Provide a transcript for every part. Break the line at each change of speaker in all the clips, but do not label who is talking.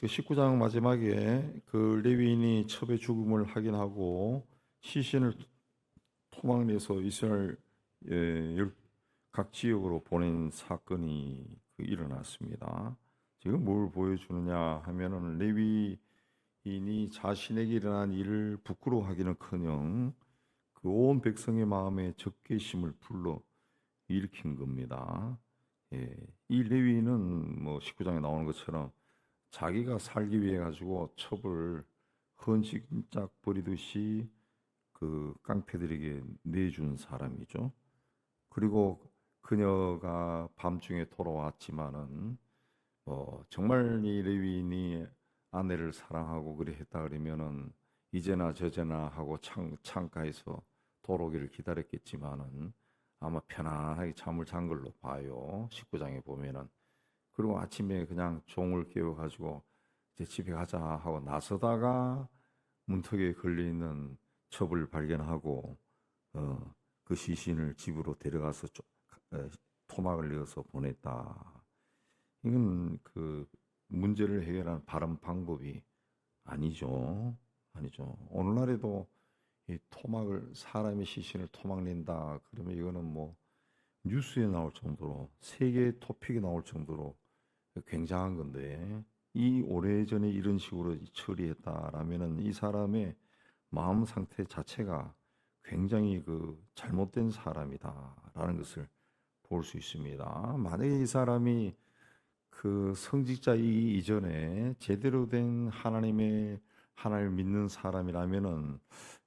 그 19장 마지막에 그 레위인이 첩의 죽음을 확인하고 시신을 토막내서 이스라엘 각 지역으로 보낸 사건이 일어났습니다. 지금 뭘 보여주느냐 하면은 레위인이 자신에게 일어난 일을 부끄러워하기는커녕 그 온 백성의 마음에 적개심을 불러 일으킨 겁니다. 이 레위인은 뭐 19장에 나오는 것처럼 자기가 살기 위해 가지고 첩을 헌신짝 버리듯이 그 깡패들에게 내준 사람이죠. 그리고 그녀가 밤중에 돌아왔지만은 정말 이 레위인이 아내를 사랑하고 그래 했다 그러면은 이제나 저제나 하고 창가에서 돌아오기를 기다렸겠지만은 아마 편안하게 잠을 잔 걸로 봐요. 19장에 보면은. 그리고 아침에 그냥 종을 깨워가지고 이제 집에 가자 하고 나서다가 문턱에 걸려 있는 첩을 발견하고 그 시신을 집으로 데려가서 토막을 내어서 보냈다. 이건 그 문제를 해결하는 바른 방법이 아니죠. 아니죠. 오늘날에도 이 사람의 시신을 토막 낸다 그러면 이거는 뭐 뉴스에 나올 정도로 세계 토픽에 나올 정도로 굉장한 건데 이 오래전에 이런 식으로 처리했다라면은 이 사람의 마음 상태 자체가 굉장히 그 잘못된 사람이다라는 것을 볼 수 있습니다. 만약에 이 사람이 그 성직자이기 이전에 제대로 된 하나님을 믿는 사람이라면은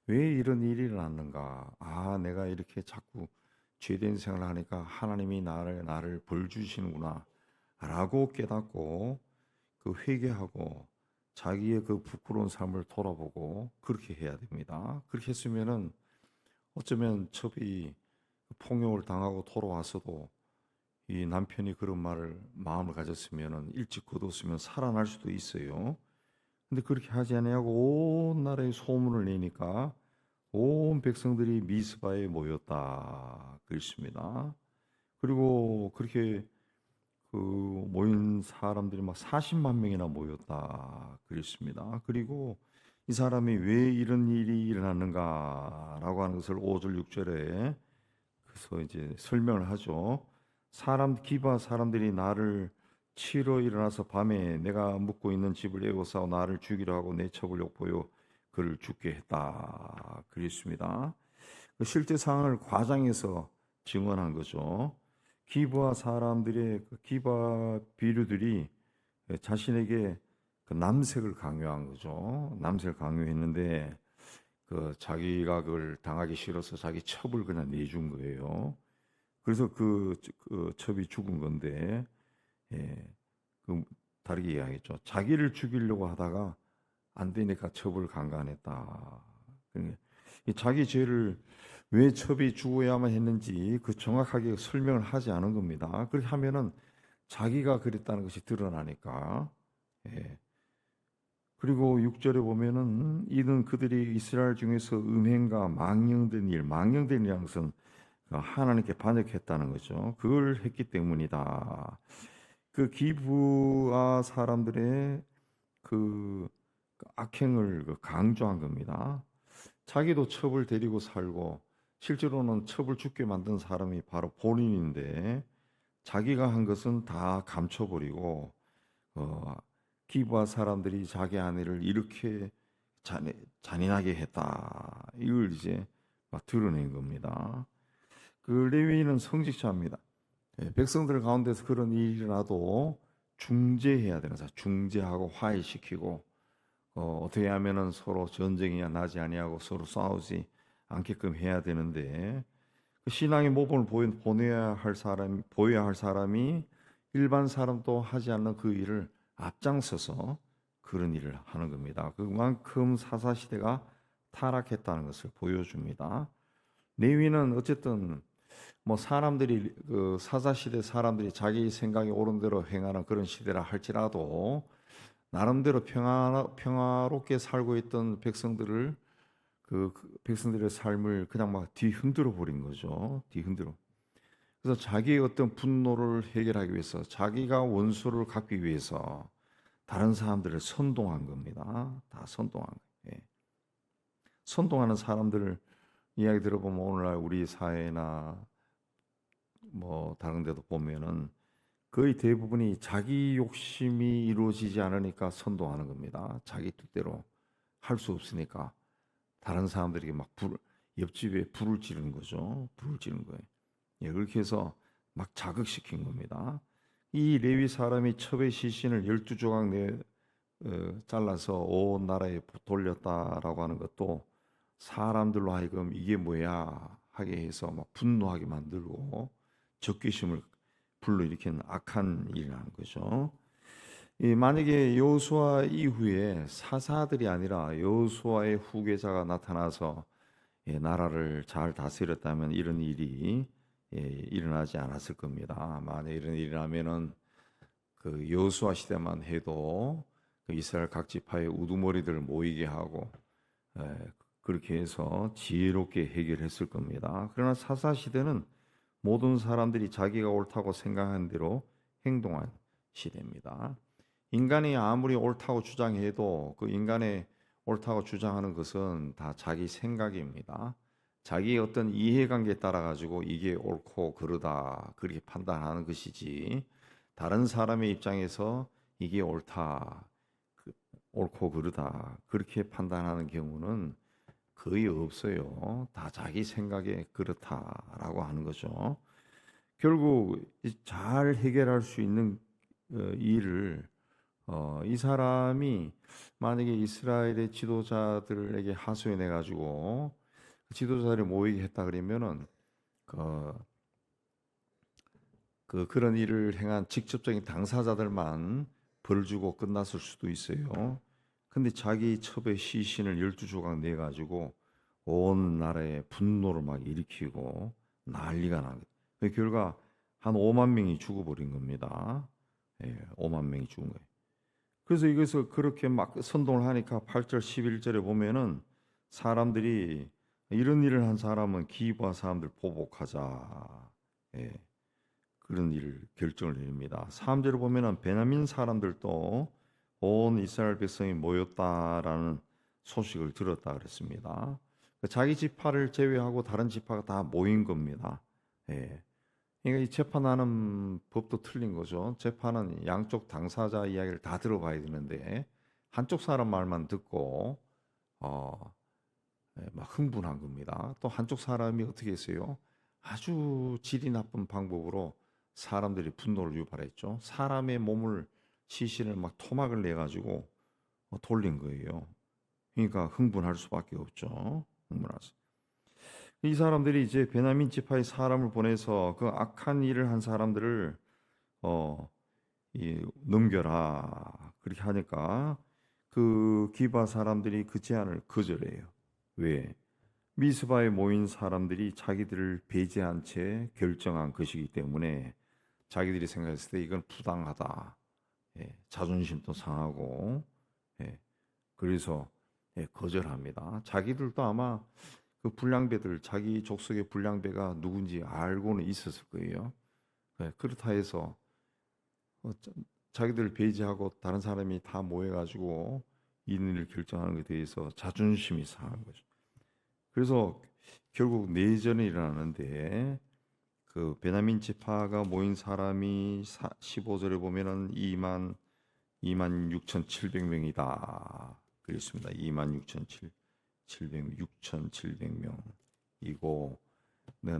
왜 이런 일이 일어났는가? 아, 내가 이렇게 자꾸 죄된 생활을 하니까 하나님이 나를 벌 주시는구나라고 깨닫고 그 회개하고 자기의 그 부끄러운 삶을 돌아보고 그렇게 해야 됩니다. 그렇게 했으면은 어쩌면 첩이 폭력을 당하고 돌아왔어도 이 남편이 그런 마음을 가졌으면은 일찍 거뒀으면 살아날 수도 있어요. 근데 그렇게 하지 아니하고 온 나라에 소문을 내니까 온 백성들이 미스바에 모였다 그랬습니다. 그리고 그렇게 그 모인 사람들이 막 40만 명이나 모였다 그랬습니다. 그리고 이 사람이 왜 이런 일이 일어났는가라고 하는 것을 5절 6절에 그래서 이제 설명을 하죠. 기바 사람들이 나를 치러 일어나서 밤에 내가 묵고 있는 집을 에워싸고 나를 죽이려 하고 내 첩을 욕보여 그를 죽게 했다 그랬습니다. 그 실제 상황을 과장해서 증언한 거죠. 기브와 사람들의 그 기바 비류들이 자신에게 그 남색을 강요한 거죠. 남색을 강요했는데 그 자기가 그걸 당하기 싫어서 자기 첩을 그냥 내준 거예요. 그래서 그 첩이 죽은 건데, 그 다르게 이야기했죠. 자기를 죽이려고 하다가 안 되니까 첩을 강간했다. 그러니까 이 자기 죄를 왜 첩이 죽어야만 했는지 그 정확하게 설명을 하지 않은 겁니다. 그렇게 하면은 자기가 그랬다는 것이 드러나니까. 예. 그리고 6절에 보면은 이는 그들이 이스라엘 중에서 음행과 망령된 일이라는 것은 하나님께 반역했다는 거죠. 그걸 했기 때문이다. 그 기브아 사람들의 그 악행을 강조한 겁니다. 자기도 첩을 데리고 살고 실제로는 첩을 죽게 만든 사람이 바로 본인인데 자기가 한 것은 다 감춰버리고 기브아 사람들이 자기 아내를 이렇게 잔인하게 했다. 이걸 이제 막 드러낸 겁니다. 그 레위인은 성직자입니다. 백성들 가운데서 그런 일이 일어나도 중재해야 되는 사 중재하고 화해시키고 어떻게 하면은 서로 전쟁이 나지 아니하고 서로 싸우지 않게끔 해야 되는데 그 신앙의 모범을 보여야 할 사람이 일반 사람도 하지 않는 그 일을 앞장서서 그런 일을 하는 겁니다. 그만큼 사사 시대가 타락했다는 것을 보여줍니다. 레위는 어쨌든 뭐 사람들이 그 사사 시대 사람들이 자기 생각이 옳은 대로 행하는 그런 시대라 할지라도 나름대로 평화롭게 살고 있던 백성들을 그 백성들의 삶을 그냥 막 뒤흔들어 버린 거죠. 뒤흔들어. 그래서 자기의 어떤 분노를 해결하기 위해서 자기가 원수를 갚기 위해서 다른 사람들을 선동한 겁니다. 다 선동한 거예요. 예. 선동하는 사람들을 이야기 들어보면 오늘날 우리 사회나 뭐 다른 데도 보면은 거의 대부분이 자기 욕심이 이루어지지 않으니까 선동하는 겁니다. 자기 뜻대로 할 수 없으니까 다른 사람들에게 막 옆집에 불을 지르는 거죠. 불을 지르는 거예요. 예, 그렇게 해서 막 자극시킨 겁니다. 이 레위 사람이 첩의 시신을 12조각 잘라서 온 나라에 돌렸다라고 하는 것도 사람들로 하여금 이게 뭐야 하게 해서 막 분노하게 만들고 적개심을 불러일으키는 악한 일이라는 거죠. 만약에 여호수아 이후에 사사들이 아니라 여호수아의 후계자가 나타나서 나라를 잘 다스렸다면 이런 일이 일어나지 않았을 겁니다. 만약 이런 일이 일어나면은 그 여호수아 시대만 해도 그 이스라엘 각 지파의 우두머리들을 모이게 하고 그렇게 해서 지혜롭게 해결했을 겁니다. 그러나 사사 시대는 모든 사람들이 자기가 옳다고 생각한 대로 행동한 시대입니다. 인간이 아무리 옳다고 주장해도 그 인간의 옳다고 주장하는 것은 다 자기 생각입니다. 자기의 어떤 이해관계에 따라 가지고 이게 옳고 그르다 그렇게 판단하는 것이지 다른 사람의 입장에서 이게 옳다, 옳고 그르다 그렇게 판단하는 경우는 거의 없어요. 다 자기 생각에 그렇다라고 하는 거죠. 결국 잘 해결할 수 있는 일을 이 사람이 만약에 이스라엘의 지도자들에게 하소연해 가지고 지도자들이 모이게 했다 그러면은 그런 일을 행한 직접적인 당사자들만 벌 주고 끝났을 수도 있어요. 근데 자기 첩의 시신을 12조각 내 가지고 온 나라에 분노를 막 일으키고 난리가 난 거예요. 그 결과 한 5만 명이 죽어버린 겁니다. 5만 명이 죽은 거예요. 그래서 이것을 그렇게 막 선동을 하니까 8절 11절에 보면은 사람들이 이런 일을 한 사람은 기부한 사람들 보복하자. 그런 일을 결정을 내립니다. 3절에 보면은 베냐민 사람들도 온 이스라엘 백성이 모였다라는 소식을 들었다 그랬습니다. 자기 지파를 제외하고 다른 지파가 다 모인 겁니다. 그러니까 이 재판하는 법도 틀린 거죠. 재판은 양쪽 당사자 이야기를 다 들어봐야 되는데 한쪽 사람 말만 듣고 막 흥분한 겁니다. 또 한쪽 사람이 어떻게 했어요? 아주 질이 나쁜 방법으로 사람들이 분노를 유발했죠. 사람의 몸을 시신을 막 토막을 내 가지고 돌린 거예요. 그러니까 흥분할 수밖에 없죠. 흥분하서. 이 사람들이 이제 베냐민 지파의 사람을 보내서 그 악한 일을 한 사람들을 넘겨라 그렇게 하니까 그 기바 사람들이 그 제안을 거절해요. 왜? 미스바에 모인 사람들이 자기들을 배제한 채 결정한 것이기 때문에 자기들이 생각했을 때 이건 부당하다. 자존심도 상하고 그래서 거절합니다. 자기들도 아마 그 불량배들 자기 족속의 불량배가 누군지 알고는 있었을 거예요. 그렇다 해서 자기들 배제하고 다른 사람이 다 모여가지고 이 일을 결정하는 것에 대해서 자존심이 상한 거죠. 그래서 결국 내전이 일어나는데 그 베냐민 지파가 모인 사람이 15절에 보면은 2만 6,700명이다. 그랬습니다. 2만 6,700명이고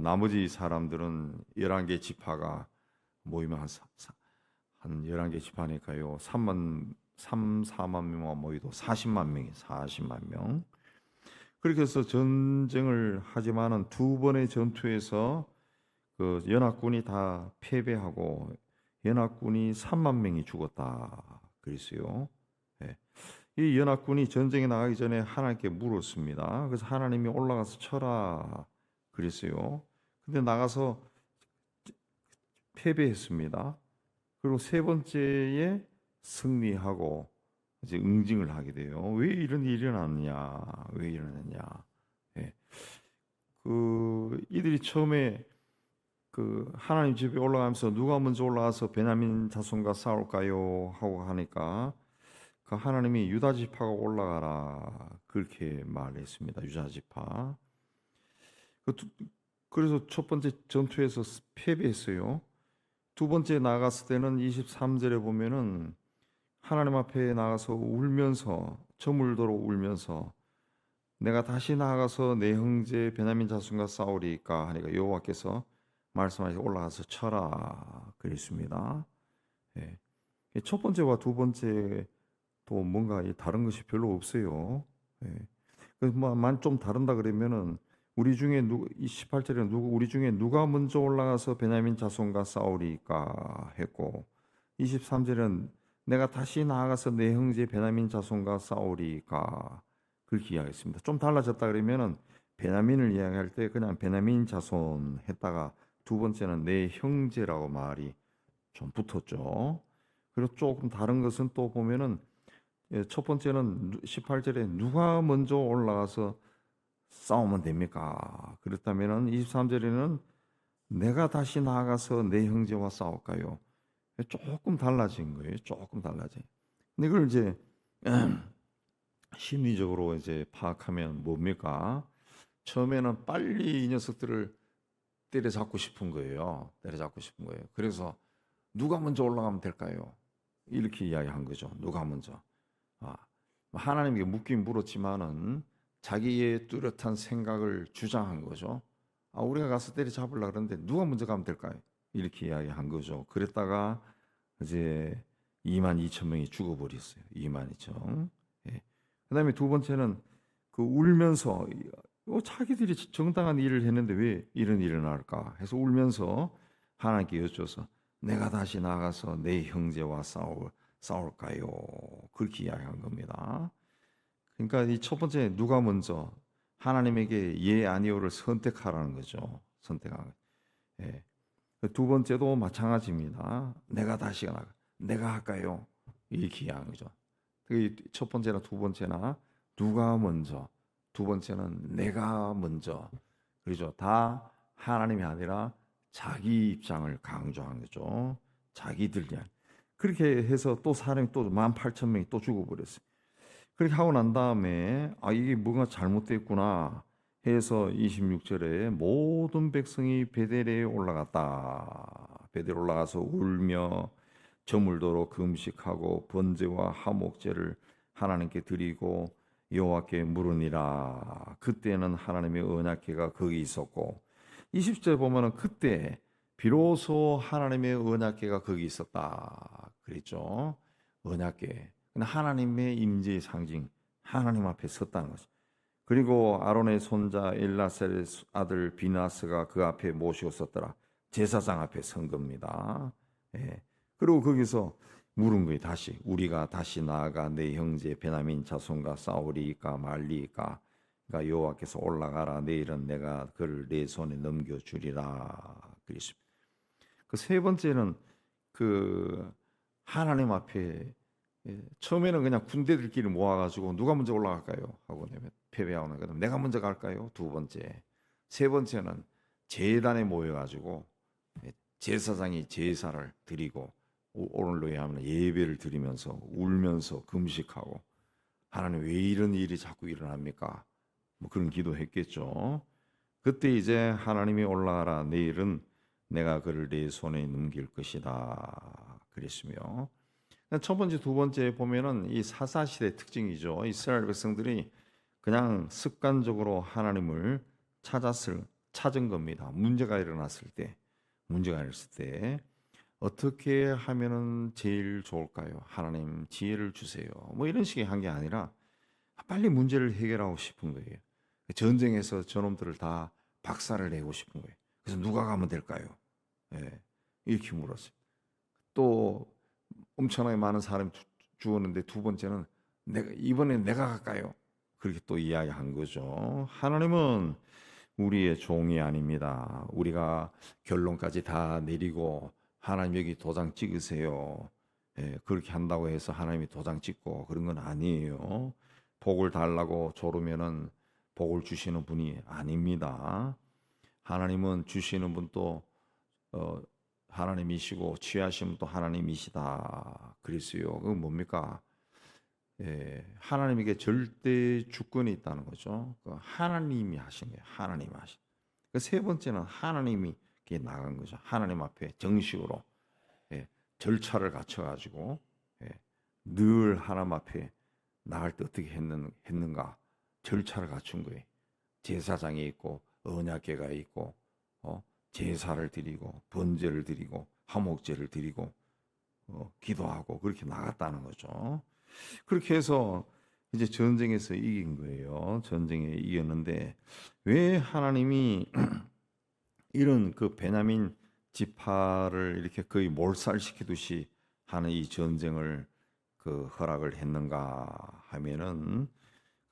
나머지 사람들은 11개 지파가 모이면 한 11개 지파니까요. 4만 명만 모이도 40만 명이 40만 명. 그렇게 해서 전쟁을 하지만은 두 번의 전투에서 그 연합군이 다 패배하고 연합군이 3만 명이 죽었다 그랬어요. 이 연합군이 전쟁에 나가기 전에 하나님께 물었습니다. 그래서 하나님이 올라가서 쳐라 그랬어요. 근데 나가서 패배했습니다. 그리고 세 번째에 승리하고 이제 응징을 하게 돼요. 왜 이런 일이 일어났냐? 왜 일어났냐? 이들이 처음에 그 하나님 집에 올라가면서 누가 먼저 올라가서 베냐민 자손과 싸울까요? 하고 하니까 그 하나님이 유다 지파가 올라가라 그렇게 말했습니다. 유다 지파. 그래서 첫 번째 전투에서 패배했어요. 두 번째 나갔을 때는 23절에 보면은 하나님 앞에 나가서 울면서 저물도록 울면서 내가 다시 나아가서 내 형제 베냐민 자손과 싸우리까 하니까 여호와께서 말씀하시고 올라가서 쳐라 그랬습니다. 예. 첫 번째와 두 번째 또 뭔가 다른 것이 별로 없어요. 예. 그만 좀 다른다 그러면은 우리 중에 이 18절에 우리 중에 누가 먼저 올라가서 베냐민 자손과 싸우리까 했고 23절은 내가 다시 나아가서 내 형제 베냐민 자손과 싸우리까 그렇게 이야기했습니다. 좀 달라졌다 그러면은 베냐민을 이야기할 때 그냥 베냐민 자손 했다가 두 번째는 내 형제라고 말이 좀 붙었죠. 그리고 조금 다른 것은 또 보면은 첫 번째는 18절에 누가 먼저 올라가서 싸우면 됩니까? 그렇다면은 23절에는 내가 다시 나아가서 내 형제와 싸울까요? 조금 달라진 거예요. 조금 달라진. 근데 이걸 이제 심리적으로 이제 파악하면 뭡니까? 처음에는 빨리 이 녀석들을 때려잡고 싶은 거예요. 때려잡고 싶은 거예요. 그래서 누가 먼저 올라가면 될까요? 이렇게 이야기한 거죠. 누가 먼저. 하나님께 묻긴 물었지만은 자기의 뚜렷한 생각을 주장한 거죠. 우리가 가서 때려잡으려고 그러는데 누가 먼저 가면 될까요? 이렇게 이야기한 거죠. 그랬다가 이제 2만 2천 명이 죽어버렸어요. 2만 2천. 예. 그다음에 두 번째는 그 울면서 자기들이 정당한 일을 했는데 왜 이런 일이 일어날까 해서 울면서 하나님께 여쭤서 내가 다시 나가서 내 형제와 싸울까요? 그렇게 이야기한 겁니다. 그러니까 이 첫 번째 누가 먼저 하나님에게 예 아니오를 선택하라는 거죠. 선택하는. 예. 두 번째도 마찬가지입니다. 내가 다시 나가. 내가 할까요? 이렇게 이야기한 거죠. 첫 번째나 두 번째나 누가 먼저, 두 번째는 내가 먼저. 그렇죠. 다 하나님이 아니라 자기 입장을 강조한 거죠. 자기들 이 그렇게 해서 또 사람이 또 18,000명이 또 죽어버렸어요. 그렇게 하고 난 다음에 이게 뭔가 잘못됐구나 해서 26절에 모든 백성이 베델에 올라갔다. 베델에 올라가서 울며 저물도록 금식하고 번제와 화목제를 하나님께 드리고 여호와께 물으니라. 그때는 하나님의 언약궤가 거기 있었고 20절 보면은 그때 비로소 하나님의 언약궤가 거기 있었다. 그랬죠. 언약궤. 하나님의 임재의 상징, 하나님 앞에 섰다는 거죠. 그리고 아론의 손자 엘라셀의 아들 비나스가 그 앞에 모시고 섰더라. 제사장 앞에 선 겁니다. 예. 그리고 거기서 물은 거예요. 다시 우리가 다시 나아가 내 형제 베냐민 자손과 싸우리까 말리까. 그러니까 여호와께서 올라가라. 내일은 내가 그를 내 손에 넘겨주리라. 그랬습니다. 그 세 번째는 그 하나님 앞에 처음에는 그냥 군대들끼리 모아가지고 누가 먼저 올라갈까요? 하고 패배하는 거는 내가 먼저 갈까요? 두 번째. 세 번째는 제단에 모여가지고 제사장이 제사를 드리고 오늘로 하면 예배를 드리면서 울면서 금식하고 하나님 왜 이런 일이 자꾸 일어납니까? 뭐 그런 기도했겠죠. 그때 이제 하나님이 올라가라. 내일은 내가 그를 내 손에 넘길 것이다. 그랬으며 첫 번째, 두 번째 보면은 이 사사시대 특징이죠. 이스라엘 백성들이 그냥 습관적으로 하나님을 찾은 겁니다. 문제가 일어났을 때 어떻게 하면은 제일 좋을까요? 하나님 지혜를 주세요. 뭐 이런 식의 한 게 아니라 빨리 문제를 해결하고 싶은 거예요. 전쟁에서 저놈들을 다 박살을 내고 싶은 거예요. 그래서 누가 가면 될까요? 예, 이렇게 물었어요. 또 엄청나게 많은 사람이 죽었는데 두 번째는 이번엔 내가 갈까요? 그렇게 또 이야기한 거죠. 하나님은 우리의 종이 아닙니다. 우리가 결론까지 다 내리고 하나님 여기 도장 찍으세요. 예, 그렇게 한다고 해서 하나님이 도장 찍고 그런 건 아니에요. 복을 달라고 조르면은 복을 주시는 분이 아닙니다. 하나님은 주시는 분도 하나님이시고 취하시면 또 하나님이시다. 그랬어요. 그건 뭡니까? 하나님에게 절대 주권이 있다는 거죠. 그 하나님이 하신 거예요. 하나님이 하신. 그 세 번째는 하나님이 나간 거죠. 하나님 앞에 정식으로 절차를 갖춰가지고 늘 하나님 앞에 나갈 때 어떻게 했는가 절차를 갖춘 거예요. 제사장이 있고 언약궤가 있고 제사를 드리고 번제를 드리고 화목제를 드리고 기도하고 그렇게 나갔다는 거죠. 그렇게 해서 이제 전쟁에서 이긴 거예요. 전쟁에 이겼는데 왜 하나님이 이런 그 베냐민 지파를 이렇게 거의 몰살시키듯이 하는 이 전쟁을 그 허락을 했는가 하면은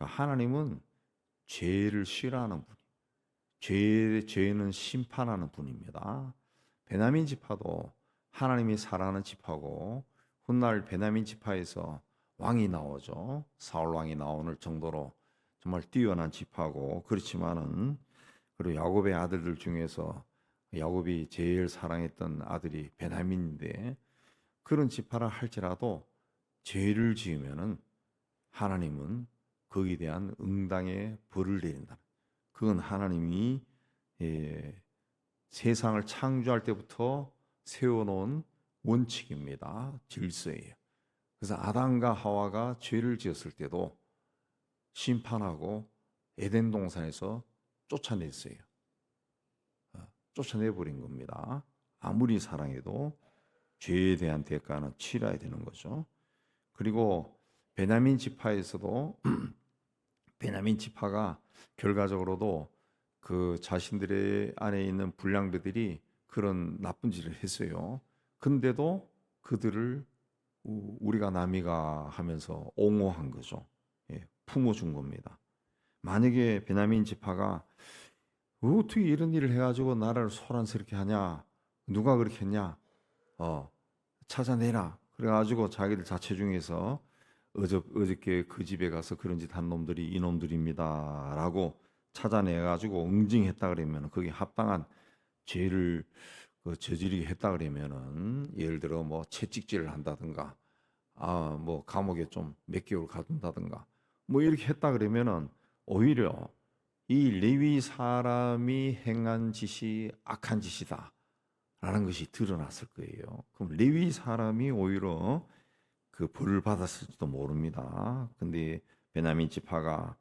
하나님은 죄를 싫어하는 분, 죄는 심판하는 분입니다. 베냐민 지파도 하나님이 사랑하는 지파고 훗날 베냐민 지파에서 왕이 나오죠. 사울 왕이 나오는 정도로 정말 뛰어난 지파고 그렇지만은 그리고 야곱의 아들들 중에서 야곱이 제일 사랑했던 아들이 베냐민인데 그런 지파라 할지라도 죄를 지으면은 하나님은 거기에 대한 응당의 벌을 내린다. 그건 하나님이 세상을 창조할 때부터 세워놓은 원칙입니다. 질서예요. 그래서 아담과 하와가 죄를 지었을 때도 심판하고 에덴 동산에서 쫓아냈어요. 쫓아내버린 겁니다. 아무리 사랑해도 죄에 대한 대가는 치러야 되는 거죠. 그리고 베냐민 지파에서도 베냐민 지파가 결과적으로도 그 자신들의 안에 있는 불량배들이 그런 나쁜 짓을 했어요. 근데도 그들을 우리가 남이가 하면서 옹호한 거죠. 품어준 겁니다. 만약에 베냐민 지파가 어떻게 이런 일을 해가지고 나라를 소란스럽게 하냐? 누가 그렇게 했냐? 찾아내라. 그래가지고 자기들 자체 중에서 어저께 그 집에 가서 그런 짓 한 놈들이 이놈들입니다라고 찾아내가지고 응징했다 그러면 거기 합당한 죄를 저지르게 했다 그러면은 예를 들어 뭐 채찍질을 한다든가 뭐 감옥에 좀 몇 개월 가둔다든가 뭐 이렇게 했다 그러면은 오히려 이 레위 사람이 행한 짓이 악한 짓이다 라는 것이 드러났을 거예요. 그럼 레위 사람이 오히려 그 벌을 받았을지도 모릅니다. 근데 베냐민 지파가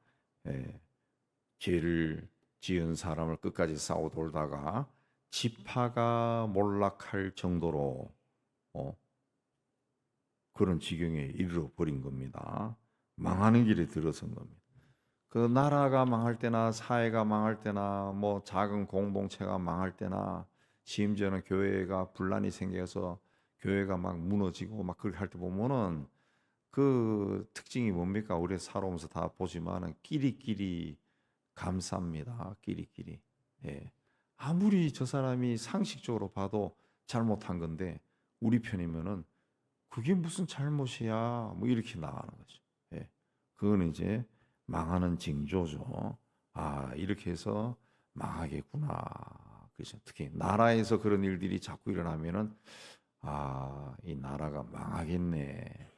죄를 지은 사람을 끝까지 싸워 돌다가 지파가 몰락할 정도로 그런 지경에 이르러 버린 겁니다. 망하는 길에 들어선 겁니다. 그 나라가 망할 때나 사회가 망할 때나 뭐 작은 공동체가 망할 때나 심지어는 교회가 분란이 생겨서 교회가 막 무너지고 막 그렇게 할 때 보면은 그 특징이 뭡니까? 우리 살아오면서 다 보지만은 끼리끼리 감쌉니다. 끼리끼리. 아무리 저 사람이 상식적으로 봐도 잘못한 건데 우리 편이면은 그게 무슨 잘못이야? 뭐 이렇게 나가는 거죠. 그거는 이제 망하는 징조죠. 이렇게 해서 망하겠구나. 그렇죠. 특히 나라에서 그런 일들이 자꾸 일어나면은 이 나라가 망하겠네.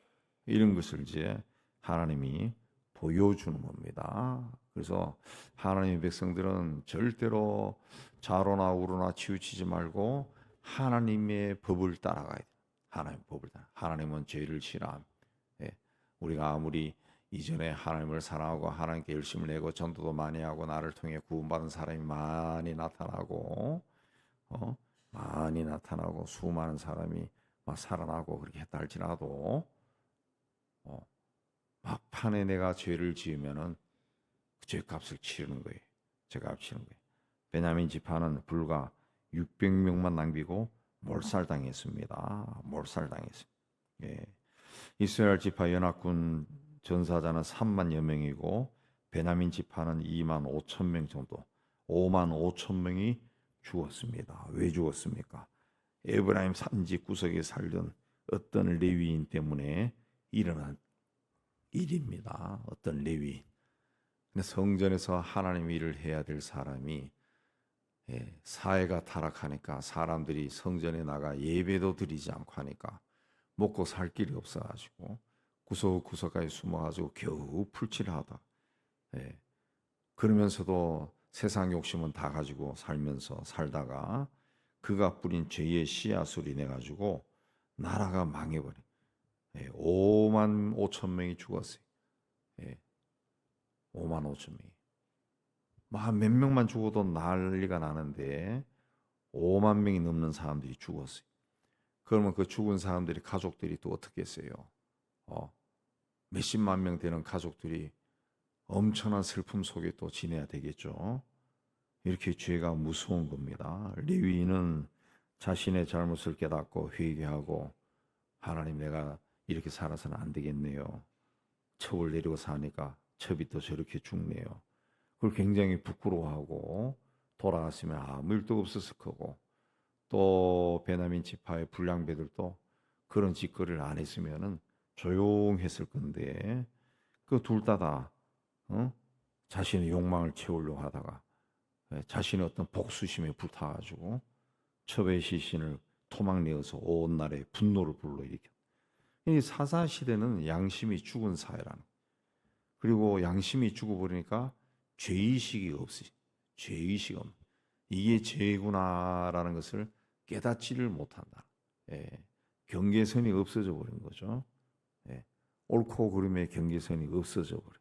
이런 것을 이제 하나님이 보여주는 겁니다. 그래서 하나님의 백성들은 절대로 좌로나 우로나 치우치지 말고 하나님의 법을 따라가야 돼요. 하나님의 법을 따라. 하나님은 죄를 싫어함. 우리가 아무리 이전에 하나님을 사랑하고 하나님께 열심을 내고 전도도 많이 하고 나를 통해 구원받은 사람이 많이 나타나고 수많은 사람이 막 살아나고 그렇게 했다 할지라도 막판에 내가 죄를 지으면은 그 죄값을 치르는 거예요. 죄값 치르는 거예요. 베냐민 지파는 불과 600명만 남기고 몰살당했습니다. 몰살당했습니다. 이스라엘 지파 연합군 전사자는 3만여 명이고 베냐민 지파는 2만 5천 명 정도, 5만 5천 명이 죽었습니다. 왜 죽었습니까? 에브라임 산지 구석에 살던 어떤 레위인 때문에 일어난 일입니다. 어떤 레위인. 근데 성전에서 하나님 일을 해야 될 사람이 사회가 타락하니까 사람들이 성전에 나가 예배도 드리지 않고 하니까 먹고 살 길이 없어가지고 구석구석까지 숨어가지고 겨우 풀칠을 하다. 예. 그러면서도 세상 욕심은 다 가지고 살다가 그가 뿌린 죄의 씨앗으로 인해 가지고 나라가 망해버려. 5만 5천 명이 죽었어요. 예. 5만 5천 명이. 몇 명만 죽어도 난리가 나는데 5만 명이 넘는 사람들이 죽었어요. 그러면 그 죽은 사람들이 가족들이 또 어떻게 했어요? 몇십만 명 되는 가족들이 엄청난 슬픔 속에 또 지내야 되겠죠. 이렇게 죄가 무서운 겁니다. 레위인은 자신의 잘못을 깨닫고 회개하고 하나님 내가 이렇게 살아서는 안 되겠네요. 첩을 내리고 사니까 첩이 또 저렇게 죽네요. 그걸 굉장히 부끄러워하고 돌아갔으면 아무 일도 없었을 거고 또 베냐민 지파의 불량배들도 그런 짓거리를 안 했으면은 조용했을 건데 그 둘 다 자신의 욕망을 채우려고 하다가 자신의 어떤 복수심에 불타가지고 첩의 시신을 토막내어서 온 나라에 분노를 불러일으켰. 이 사사 시대는 양심이 죽은 사회라는. 그리고 양심이 죽어버리니까 죄의식이 없어요. 죄의식 없는. 이게 죄구나라는 것을 깨닫지를 못한다. 경계선이 없어져 버린 거죠. 옳고 그름의 경계선이 없어져 버려.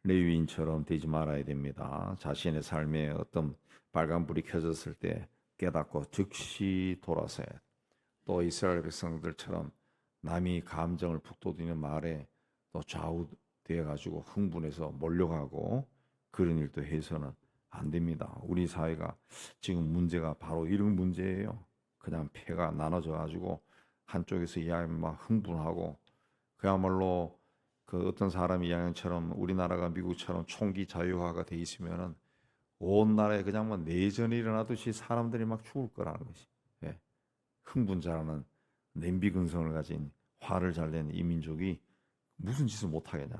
레위인처럼 되지 말아야 됩니다. 자신의 삶에 어떤 빨간불이 켜졌을 때 깨닫고 즉시 돌아서야 돼. 또 이스라엘 백성들처럼 남이 감정을 북돋우는 말에 또 좌우되어 가지고 흥분해서 몰려가고 그런 일도 해서는 안 됩니다. 우리 사회가 지금 문제가 바로 이런 문제예요. 그냥 패가 나눠져 가지고 한쪽에서 이야기하면 막 흥분하고 그야말로 그 어떤 사람이 이야기처럼 우리나라가 미국처럼 총기 자유화가 돼 있으면은 온 나라에 그냥 뭐 내전이 일어나듯이 사람들이 막 죽을 거라는 것이. 흥분자라는 냄비근성을 가진 화를 잘 내는 이 민족이 무슨 짓을 못 하겠냐.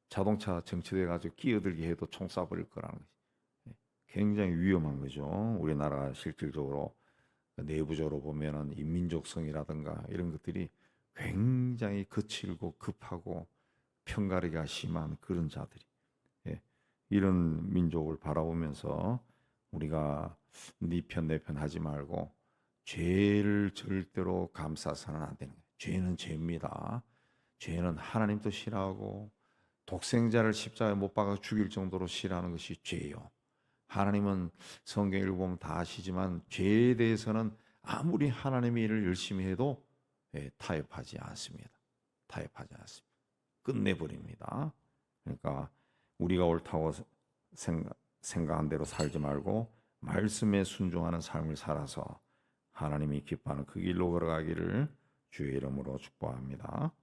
자동차 정체돼 가지고 끼어들게 해도 총 쏴버릴 거라는 것이. 굉장히 위험한 거죠. 우리나라가 실질적으로 내부적으로 보면은 이 민족성이라든가 이런 것들이 굉장히 거칠고 급하고 편가르기가 심한 그런 자들이 이런 민족을 바라보면서 우리가 네 편 내 편 하지 말고 죄를 절대로 감싸서는 안 되는 거예요. 죄는 죄입니다. 죄는 하나님도 싫어하고 독생자를 십자가에 못 박아 죽일 정도로 싫어하는 것이 죄예요. 하나님은 성경 읽어보면 다 아시지만 죄에 대해서는 아무리 하나님의 일을 열심히 해도 타협하지 않습니다. 타협하지 않습니다. 끝내버립니다. 그러니까 우리가 옳다고 생각한 대로 살지 말고 말씀에 순종하는 삶을 살아서 하나님이 기뻐하는 그 길로 걸어가기를 주의 이름으로 축복합니다.